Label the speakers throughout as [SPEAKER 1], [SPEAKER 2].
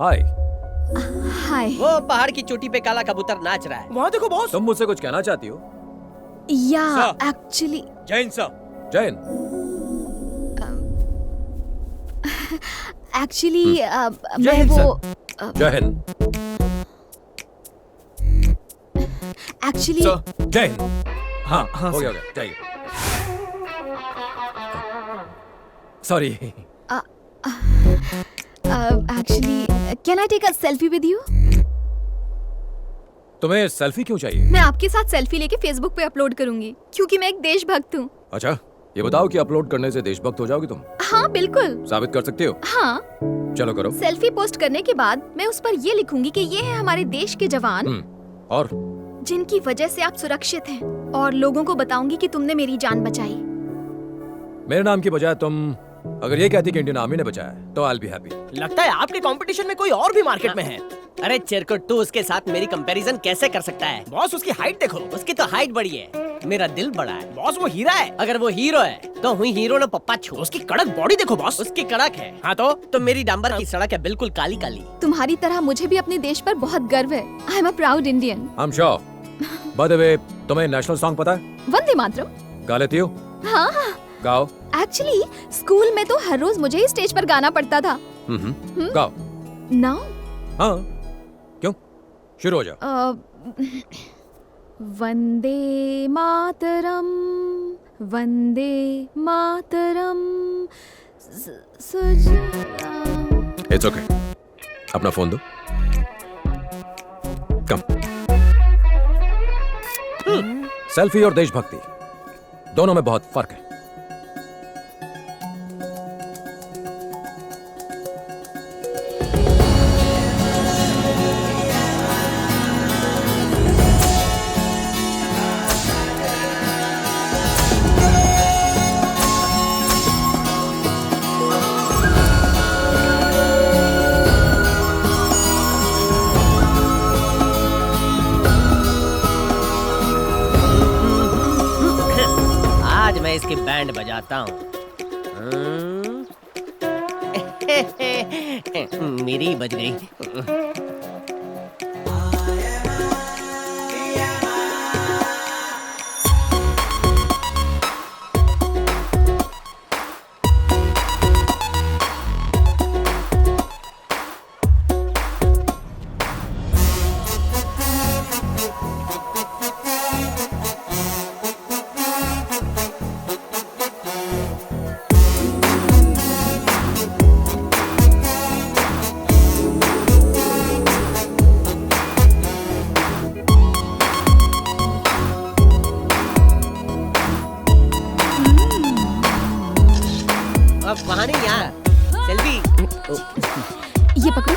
[SPEAKER 1] हाय।
[SPEAKER 2] हाय।
[SPEAKER 3] वो पहाड़ की चोटी पे काला कबूतर नाच रहा है।
[SPEAKER 4] वहाँ देखो बॉस।
[SPEAKER 1] तुम मुझसे कुछ कहना चाहती हो?
[SPEAKER 2] या
[SPEAKER 4] sir.
[SPEAKER 2] Actually
[SPEAKER 4] Jain sir.
[SPEAKER 1] Jain.
[SPEAKER 2] Actually
[SPEAKER 1] जय
[SPEAKER 2] मैं
[SPEAKER 1] हिंद,
[SPEAKER 2] वो
[SPEAKER 1] जय हिंद।
[SPEAKER 2] एक्चुअली
[SPEAKER 1] जय हिंद। हाँ हो गया जाइए। Sorry.
[SPEAKER 2] Actually can I take a selfie with you?
[SPEAKER 1] तुम्हें सेल्फी क्यों चाहिए?
[SPEAKER 2] मैं आपके साथ सेल्फी लेके फेसबुक पे अपलोड करूंगी क्योंकि मैं एक देशभक्त हूँ।
[SPEAKER 1] अच्छा, ये बताओ कि अपलोड करने से देशभक्त हो जाओगी तुम?
[SPEAKER 2] हाँ बिल्कुल।
[SPEAKER 1] साबित कर सकती हो?
[SPEAKER 2] हाँ।
[SPEAKER 1] चलो करो।
[SPEAKER 2] सेल्फी पोस्ट करने के बाद मैं उस पर ये लिखूंगी कि ये है हमारे देश के जवान
[SPEAKER 1] और
[SPEAKER 2] जिनकी वजह से आप सुरक्षित हैं, और लोगों को बताऊंगी कि तुमने मेरी जान बचाई।
[SPEAKER 1] मेरे नाम की बजाय तुम अगर ये कहती कि इंडियन आर्मी ने बचाया तो आई विल बी हैप्पी।
[SPEAKER 4] लगता है आपके कंपटीशन में कोई और भी मार्केट में है।
[SPEAKER 3] अरे चिरकुट, तू उसके साथ मेरी कंपैरिजन कैसे कर सकता है?
[SPEAKER 4] बॉस उसकी हाइट देखो।
[SPEAKER 3] उसकी तो हाइट बड़ी है, मेरा दिल बड़ा है।
[SPEAKER 4] बॉस वो हीरा है।
[SPEAKER 3] अगर वो हीरो है तो हुई हीरो ने पप्पा छू।
[SPEAKER 4] उसकी कड़क बॉडी देखो बॉस।
[SPEAKER 3] उसकी कड़क है।
[SPEAKER 4] हाँ तो
[SPEAKER 3] मेरी डांबर की सड़क है बिल्कुल काली काली।
[SPEAKER 2] तुम्हारी तरह मुझे भी अपने देश पर बहुत गर्व है। I am a proud Indian.
[SPEAKER 1] I am sure. By the way, तुम्हें नेशनल सॉन्ग पता है?
[SPEAKER 2] वंदे मातरम।
[SPEAKER 1] गा लेती हो?
[SPEAKER 2] हाँ।
[SPEAKER 1] गाओ।
[SPEAKER 2] एक्चुअली स्कूल में तो हर रोज मुझे ही स्टेज पर गाना पड़ता था।
[SPEAKER 1] गाओ।
[SPEAKER 2] नाउ
[SPEAKER 1] हाँ, क्यों? शुरू हो जाओ।
[SPEAKER 2] वंदे मातरम, वंदे मातरम, सुजलाम।
[SPEAKER 1] It's okay. अपना फोन दो। कम। सेल्फी और देशभक्ति दोनों में बहुत फर्क है।
[SPEAKER 3] आज मैं इसकी बैंड बजाता हूँ। मेरी बज गई। अब वहाँ नहीं, यहाँ सेल्फी।
[SPEAKER 2] ये पकड़ो।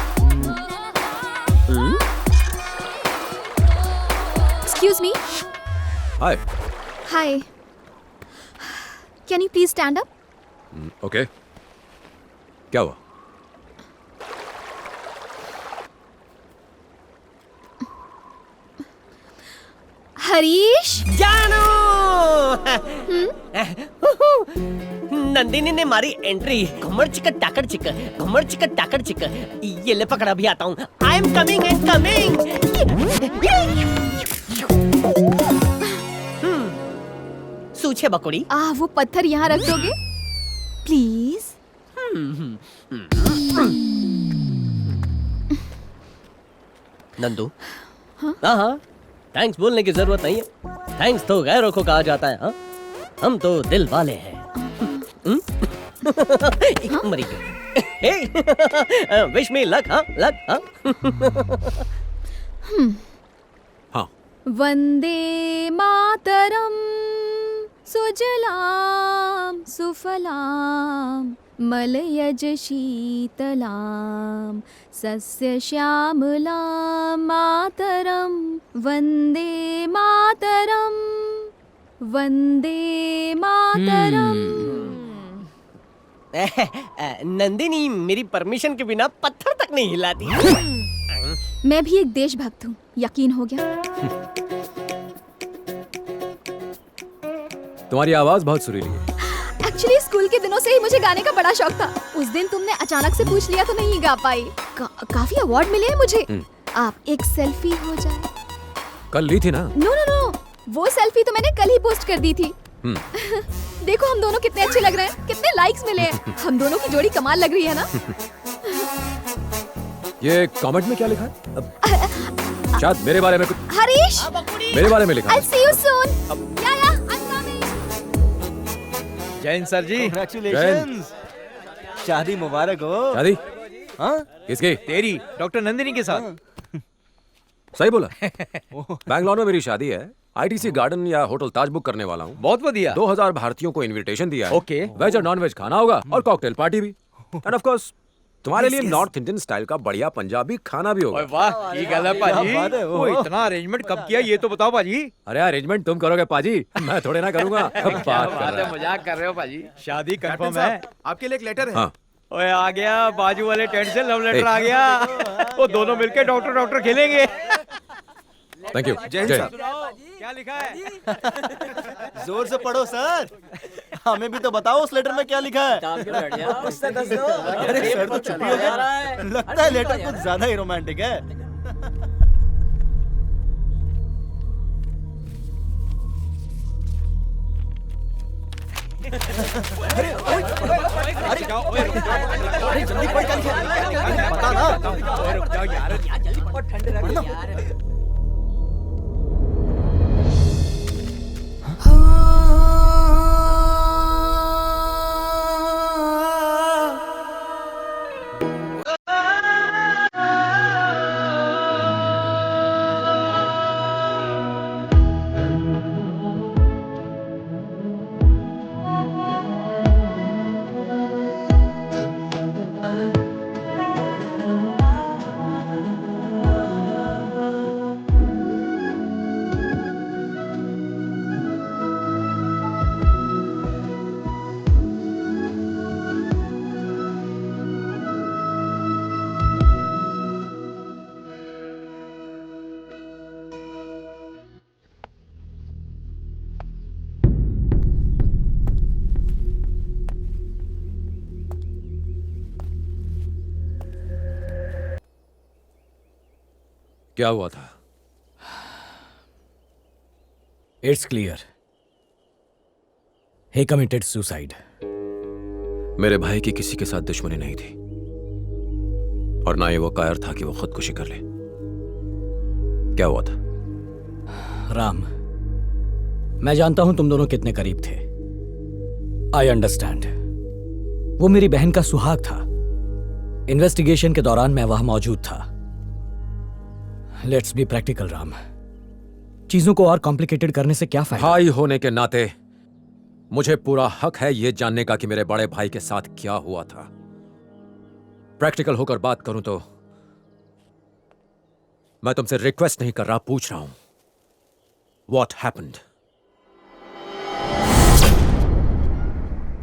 [SPEAKER 2] Excuse me.
[SPEAKER 1] Hi.
[SPEAKER 2] Hi. Can you please stand up?
[SPEAKER 1] Okay. क्या हुआ?
[SPEAKER 2] हरीश।
[SPEAKER 3] जानू। नंदिनी ने मारी एंट्री। घुमड़ चिकन टाकड़ चिकन, घुमड़ चिकन टाकड़ चिकन। ये ले पकड़, अभी आता हूँ। I am coming and coming. सूछे बकोड़ी।
[SPEAKER 2] वो पत्थर यहाँ रख दोगे प्लीज?
[SPEAKER 3] नंदू। हाँ, थैंक्स बोलने की जरूरत नहीं है। थैंक्स तो गैरों को कहा जाता है। हाँ, हम तो दिल वाले हैं। मरी गई। Wish me luck. हाँ, लक।
[SPEAKER 1] हाँ।
[SPEAKER 2] वंदे मातरम, सुजलाम सुफलाम, मलयज शीतलाम, सस्य श्यामलाम, मातरम वंदे मातरम, वंदे मातरम।
[SPEAKER 3] नंदिनी मेरी परमिशन के बिना पत्थर तक नहीं हिलाती।
[SPEAKER 2] मैं भी एक देशभक्त हूँ, यकीन हो गया?
[SPEAKER 1] तुम्हारी आवाज बहुत सुरीली है।
[SPEAKER 2] एक्चुअली स्कूल के दिनों से ही मुझे गाने का बड़ा शौक था। उस दिन तुमने अचानक से पूछ लिया तो नहीं गा पाई। काफी अवार्ड मिले हैं मुझे। आप एक सेल्फी हो जाए।
[SPEAKER 1] कल ली थी ना?
[SPEAKER 2] नो नो नो, वो सेल्फी तो मैंने कल ही पोस्ट कर दी थी। देखो हम दोनों कितने अच्छे लग रहे हैं, कितने लाइक्स मिले हैं। हम दोनों की जोड़ी कमाल लग रही है ना।
[SPEAKER 1] ये कमेंट में क्या लिखा है? शायद मेरे बारे में कुछ।
[SPEAKER 2] हरीश,
[SPEAKER 1] मेरे बारे में लिखा
[SPEAKER 2] I'll
[SPEAKER 1] है।
[SPEAKER 2] see you soon. Yeah, I'm coming.
[SPEAKER 5] Jain sir ji,
[SPEAKER 1] Congratulations.
[SPEAKER 5] शादी मुबारक हो।
[SPEAKER 1] शादी?
[SPEAKER 5] हाँ?
[SPEAKER 1] किसकी?
[SPEAKER 5] तेरी डॉक्टर नंदिनी के साथ।
[SPEAKER 1] सही बोला। बैंगलोर में मेरी शादी है। आईटीसी गार्डन या होटल ताज बुक करने वाला हूँ।
[SPEAKER 5] बहुत बढ़िया।
[SPEAKER 1] 2000 भारतीयों को इनविटेशन दिया है।
[SPEAKER 5] ओके।
[SPEAKER 1] वेज और नॉन वेज खाना होगा और कॉकटेल पार्टी भी। एंड ऑफ कोर्स तुम्हारे लिए नॉर्थ इंडियन स्टाइल का बढ़िया पंजाबी खाना भी होगा।
[SPEAKER 5] ओए वाह, ये गल है पाजी। वो इतना अरेंजमेंट कब किया ये तो बताओ पाजी।
[SPEAKER 1] अरे अरेंजमेंट तुम करोगे पाजी, मैं थोड़े ना करूंगा। बात कर रहा है।
[SPEAKER 5] मजाक कर रहे हो पाजी। शादी कंफर्म है।
[SPEAKER 6] आपके लिए एक लेटर है।
[SPEAKER 1] हाँ।
[SPEAKER 5] ओए आ गया बाजू वाले टेंट से लव लेटर आ गया। वो दोनों मिलके डॉक्टर डॉक्टर खेलेंगे।
[SPEAKER 1] Thank you.
[SPEAKER 6] जय हिंद
[SPEAKER 1] जय।
[SPEAKER 6] साहब।
[SPEAKER 5] क्या लिखा है?
[SPEAKER 7] जोर से पढ़ो सर। हमें भी तो बताओ उस लेटर में क्या लिखा है। अरे सर तो चुप ही हो गए। लगता है लेटर कुछ ज्यादा ही रोमांटिक है। अरे जल्दी पढ़ क्या लिखा है? बता ना।
[SPEAKER 5] रुक जाओ यार।
[SPEAKER 1] क्या हुआ था?
[SPEAKER 8] It's clear. He committed suicide.
[SPEAKER 1] मेरे भाई की किसी के साथ दुश्मनी नहीं थी और ना ही वो कायर था कि वो खुदकुशी कर ले। क्या हुआ था?
[SPEAKER 8] राम, मैं जानता हूं तुम दोनों कितने करीब थे। I understand. वो मेरी बहन का सुहाग था। इन्वेस्टिगेशन के दौरान मैं वहां मौजूद था। Let's be practical Ram. चीजों को और कॉम्प्लिकेटेड करने से क्या फायदा?
[SPEAKER 1] भाई होने के नाते मुझे पूरा हक है ये जानने का कि मेरे बड़े भाई के साथ क्या हुआ था। प्रैक्टिकल होकर बात करूं तो मैं तुमसे रिक्वेस्ट नहीं कर रहा, पूछ रहा हूं। What happened?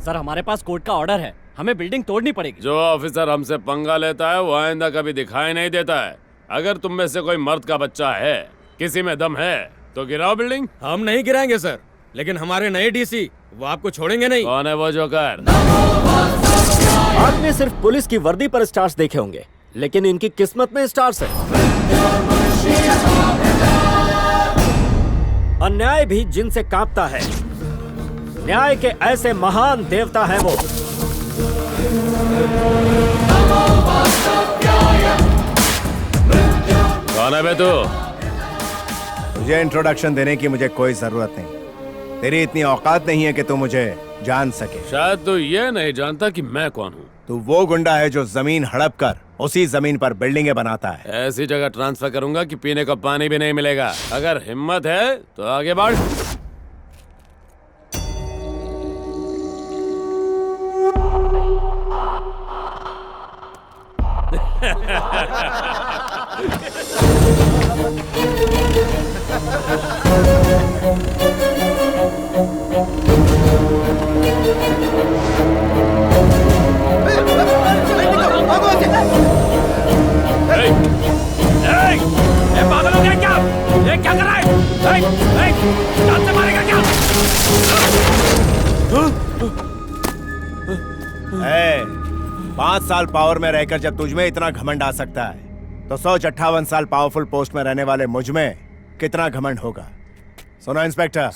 [SPEAKER 3] सर हमारे पास कोर्ट का ऑर्डर है, हमें बिल्डिंग तोड़नी पड़ेगी।
[SPEAKER 9] जो ऑफिसर हमसे पंगा लेता है वो आइंदा कभी दिखाई नहीं देता है। अगर तुम में से कोई मर्द का बच्चा है, किसी में दम है, तो गिराओ बिल्डिंग।
[SPEAKER 6] हम नहीं गिराएंगे सर, लेकिन हमारे नए डीसी वो आपको छोड़ेंगे नहीं।
[SPEAKER 9] कौन है वो जोकर?
[SPEAKER 7] आपने सिर्फ पुलिस की वर्दी पर स्टार्स देखे होंगे, लेकिन इनकी किस्मत में स्टार्स है। अन्याय भी जिनसे कांपता है। न्याय के ऐसे महान देवता हैं वो।
[SPEAKER 9] कौन है बे तू?
[SPEAKER 10] तुझे इंट्रोडक्शन देने की मुझे कोई जरूरत नहीं। तेरी इतनी औकात नहीं है कि तू मुझे जान सके।
[SPEAKER 9] शायद तू ये नहीं जानता कि मैं कौन हूँ।
[SPEAKER 10] तू वो गुंडा है जो जमीन हड़प कर उसी जमीन पर बिल्डिंगें बनाता है।
[SPEAKER 9] ऐसी जगह ट्रांसफर करूंगा कि पीने का पानी भी नहीं मिलेगा। अगर हिम्मत है तो आगे बढ़।
[SPEAKER 5] पागल हो गया क्या? ये क्या कर रहा है? जान से मारेगा क्या?
[SPEAKER 10] 5 साल पावर में रहकर जब तुझमें इतना घमंड आ सकता है तो 158 साल पावरफुल पोस्ट में रहने वाले मुझ में कितना घमंड होगा। सुनो इंस्पेक्टर,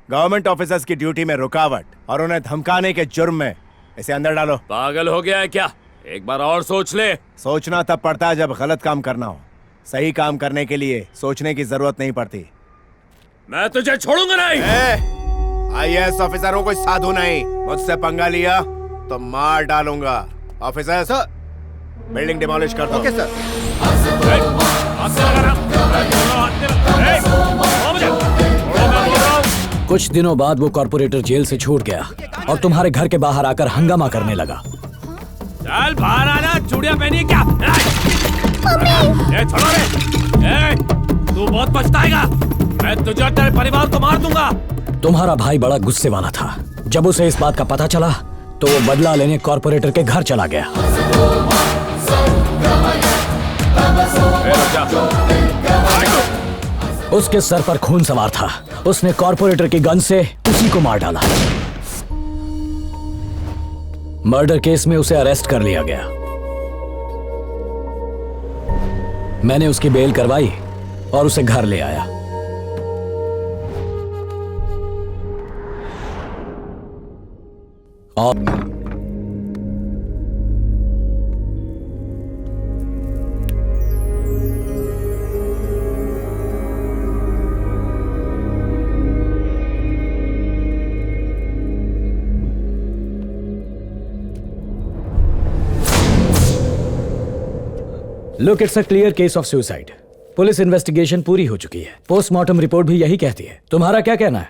[SPEAKER 10] गवर्नमेंट ऑफिसर्स की ड्यूटी में रुकावट और उन्हें धमकाने के जुर्म में इसे अंदर डालो।
[SPEAKER 9] पागल हो गया है क्या? एक बार और सोच ले।
[SPEAKER 10] सोचना तब पड़ता है जब गलत काम करना हो, सही काम करने के लिए सोचने की जरूरत नहीं पड़ती।
[SPEAKER 9] मैं तुझे छोड़ूंगा नहीं।
[SPEAKER 10] IAS ऑफिसर हूँ, कोई साधु नहीं। मुझसे पंगा लिया तो मार डालूंगा। ऑफिसर सर, बिल्डिंग डिमोलिश कर दो। Okay sir.
[SPEAKER 8] कुछ दिनों बाद वो कॉर्पोरेटर जेल से छूट गया और तुम्हारे घर के बाहर आकर हंगामा करने लगा।
[SPEAKER 9] चल बाहर आना, चूड़ियां पहनी है क्या? ए, छोड़ो रे। तू बहुत पछताएगा। मैं तुझे और तेरे परिवार को मार दूंगा।
[SPEAKER 8] तुम्हारा भाई बड़ा गुस्से वाला था। जब उसे इस बात का पता चला तो वो बदला लेने कॉर्पोरेटर के घर चला गया। उसके सर पर खून सवार था। उसने कॉर्पोरेटर की गन से उसी को मार डाला। मर्डर केस में उसे अरेस्ट कर लिया गया। मैंने उसकी बेल करवाई और उसे घर ले आया। और look, it's a clear case of suicide. Police investigation पूरी हो चुकी है। पोस्टमार्टम रिपोर्ट भी यही कहती है। तुम्हारा क्या कहना है?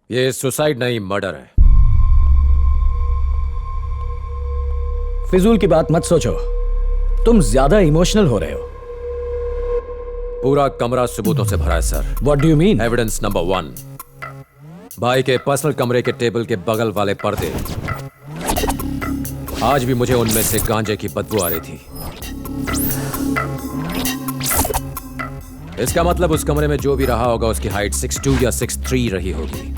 [SPEAKER 1] ये सुसाइड नहीं, मर्डर है।
[SPEAKER 8] फिजूल की बात मत सोचो, तुम ज्यादा इमोशनल हो रहे हो।
[SPEAKER 1] पूरा कमरा सबूतों से भरा है sir.
[SPEAKER 8] What do you mean?
[SPEAKER 1] Evidence number 1, भाई के पर्सनल कमरे के टेबल के बगल वाले पर्दे। आज भी मुझे उनमें से गांजे की बदबू आ रही थी। इसका मतलब उस कमरे में जो भी रहा होगा उसकी हाइट 6'2" या 6'3" रही होगी।